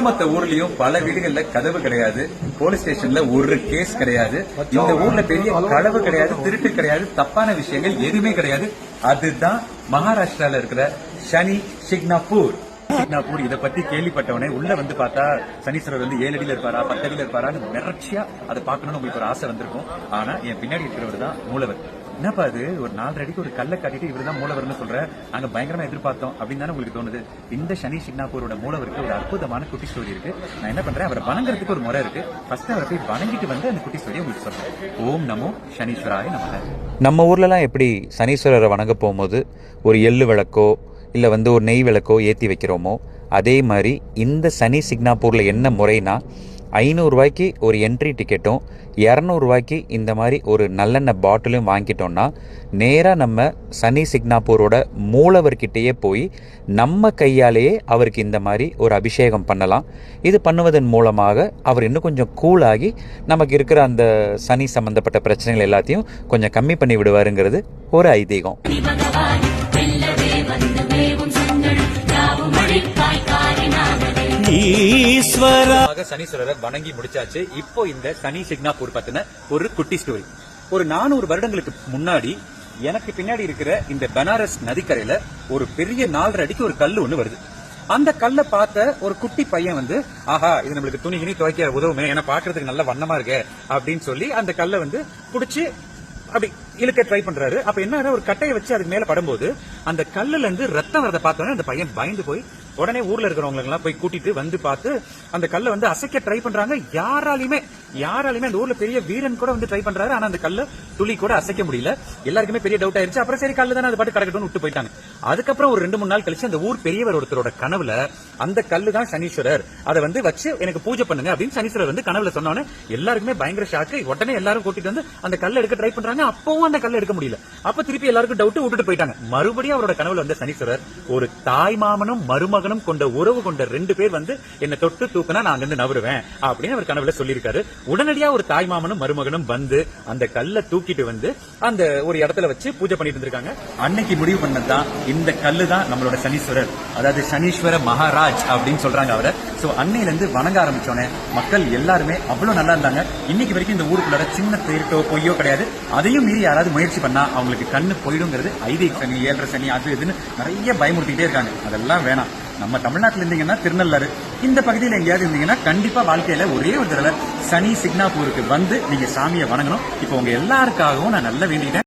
ஒட்டுமொத்த ஊர்லயும் பல வீடுகள்ல கதவு கிடையாது, போலீஸ் ஸ்டேஷன்ல ஒரு கேஸ் கிடையாது, இந்த ஊர்ல பெரிய களவு கிடையாது, திருட்டு கிடையாது, தப்பான விஷயங்கள் எதுவுமே கிடையாது. அதுதான் மகாராஷ்டிரால இருக்கிற சனி சிக்னாப்பூர். இதை பத்தி கேள்விப்பட்டவனே உள்ள வந்து பார்த்தா சனீஸ்வரர் வந்து 7 அடியில இருப்பாரா 10 அடியில இருப்பாரான்னு மிரட்சியா அதை பார்க்கணும்னு உங்களுக்கு ஒரு ஆசை வந்திருக்கும். ஆனா என் பின்னாடி இருக்கிறவர் தான் மூலவர். என்னப்பா அது ஒரு 4 அடிக்கு ஒரு கல்லை காட்டிட்டு இவர் தான் மூலவர்னு சொல்ற, நாங்க பயங்கரமா எதிர்பார்த்தோம் அப்படின்னு தானே உங்களுக்கு தோணுது. இந்த சனி சிக்னாப்பூரோட மூலவருக்கு ஒரு அற்புதமான குட்டி ஸ்டோரி இருக்கு. நான் என்ன பண்றேன், அவரை வணங்குறதுக்கு ஒரு முறை இருக்கு. ஃபர்ஸ்ட் அவரை போய் வணங்கிட்டு வந்து அந்த குட்டி ஸ்டோரியை உங்களுக்கு சொல்றேன். ஓம் நமோ சனீஸ்வராய நமக. நம்ம ஊர்லலாம் எப்படி சனீஸ்வரரை வணங்க போகும்போது ஒரு எள்ளு விளக்கோ இல்லை வந்து ஒரு நெய் விளக்கோ ஏற்றி வைக்கிறோமோ, அதே மாதிரி இந்த சனி சிக்னாப்பூரில் என்ன முறைனா 500 ரூபாய்க்கு ஒரு என்ட்ரி டிக்கெட்டும் 200 ரூபாய்க்கு இந்த மாதிரி ஒரு நல்லெண்ணெய் பாட்டிலும் வாங்கிட்டோம்னா நேராக நம்ம சனி சிக்னாப்பூரோட மூலவர்கிட்டயே போய் நம்ம கையாலேயே அவருக்கு இந்த மாதிரி ஒரு அபிஷேகம் பண்ணலாம். இது பண்ணுவதன் மூலமாக அவர் இன்னும் கொஞ்சம் கூலாகி நமக்கு இருக்கிற அந்த சனி சம்பந்தப்பட்ட பிரச்சனைகள் எல்லாத்தையும் கொஞ்சம் கம்மி பண்ணி விடுவாருங்கிறது ஒரு ஐதீகம். சனீஸ்வரரை வணங்கி முடிச்சாச்சு. இப்போ இந்த சனி சிக்னாப்பூர் பத்தின ஒரு குட்டி ஸ்டோரி. ஒரு 400 வருடங்களுக்கு முன்னாடி எனக்கு பின்னாடி இருக்கிற இந்த பனாரஸ் நதிக்கரையில ஒரு பெரிய 4.5 அடிக்கு ஒரு கல்லு ஒண்ணு வருது. அந்த கல்லை பார்த்த ஒரு குட்டி பையன் வந்து, ஆஹா இது நம்மளுக்கு துணி கிணி துவைக்க உதவுமே, ஏன்னா பாக்குறதுக்கு நல்ல வண்ணமா இருக்கு அப்படின்னு சொல்லி அந்த கல்லை வந்து புடிச்சு அப்படி இழுக்க ட்ரை பண்றாரு. அப்ப என்ன, ஒரு கட்டையை வச்சு அதுக்கு மேல படும்போது அந்த கல்லுல இருந்து ரத்தம் வரதை பார்த்தோன்னே அந்த பையன் பயந்து போய் உடனே ஊர்ல இருக்கிறவங்க எல்லாம் போய் கூட்டிட்டு வந்து பார்த்து அந்த கல்லை வந்து அசைக்க ட்ரை பண்றாங்க. யாராலையுமே அந்த ஊர்ல பெரிய வீரன் கூட வந்து ட்ரை பண்றாரு. ஆனா அந்த கல்ல துளி கூட அசைக்க முடியல. எல்லாருக்குமே பெரிய டவுட் ஆயிருச்சு. அப்புறம் சரி கல்லு தானே, அது பாட்டு கிடக்கட்டும்னு விட்டு போயிட்டாங்க. அதுக்கப்புறம் ஒரு 2-3 நாள் கழிச்சு அந்த ஊர் பெரியவர் ஒருத்தரோட கனவுல அந்த கல்லு தான் சனீஸ்வரர், அதை வந்து வச்சு எனக்கு பூஜை பண்ணுங்க அப்படின்னு சனீஸ்வரர் வந்து கனவுல சொன்னோன்னே எல்லாருக்குமே பயங்கர ஷாக்கு. உடனே எல்லாரும் கூட்டிட்டு வந்து அந்த கல்லை எடுக்க ட்ரை பண்றாங்க. அப்பவும் அந்த கல்லை எடுக்க முடியல. அப்ப திருப்பி எல்லாருக்கும் டவுட், விட்டுட்டு போயிட்டாங்க. மறுபடியும் அவரோட கனவுல வந்த சனீஸ்வரர் ஒரு தாய் மாமனும் மருமகனும் கொண்ட உறவு கொண்ட 2 பேர் வந்து என்ன தொட்டு தூக்குனா நான் அங்கிருந்து நவருவேன் அப்படின்னு அவர் கனவுல சொல்லியிருக்காரு. உடனடியா ஒரு தாய் மாமனும் மருமகனும் வந்து அந்த கல்லை தூக்கிட்டு வந்து அந்த ஒரு இடத்துல வச்சு பூஜை பண்ணிட்டு இருந்திருக்காங்க. அன்னைக்கு முடிவு பண்ணதான் இந்த கல்லு தான் நம்மளோட சனீஸ்வரர், அதாவது சனீஸ்வர மகாராஜ் அப்படின்னு சொல்றாங்க அவரை. சோ அன்னையில இருந்து வணங்க ஆரம்பிச்சோன்னே மக்கள் எல்லாருமே அவ்வளவு நல்லா இருந்தாங்க. இன்னைக்கு வரைக்கும் இந்த ஊருக்குள்ள சின்ன திருட்டோ பொய்யோ கிடையாது. அதையும் மீறி யாராவது முயற்சி பண்ணா அவங்களுக்கு கண்ணு போயிடுங்கிறது ஐதீக சனி, 7.5 சனி, அது இதுன்னு நிறைய பயமுறுத்திட்டே இருக்காங்க. அதெல்லாம் வேணாம். நம்ம தமிழ்நாட்டில் இருந்தீங்கன்னா திருநள்ளாறு இந்த பகுதியில் எங்கேயாவது இருந்தீங்கன்னா கண்டிப்பா வாழ்க்கையில ஒரே ஒரு தடவை சனி சிக்னாப்பூருக்கு வந்து நீங்க சாமியை வணங்கணும். இப்போ உங்க எல்லாருக்காகவும் நான் நல்லா வேண்டிட்டேன்.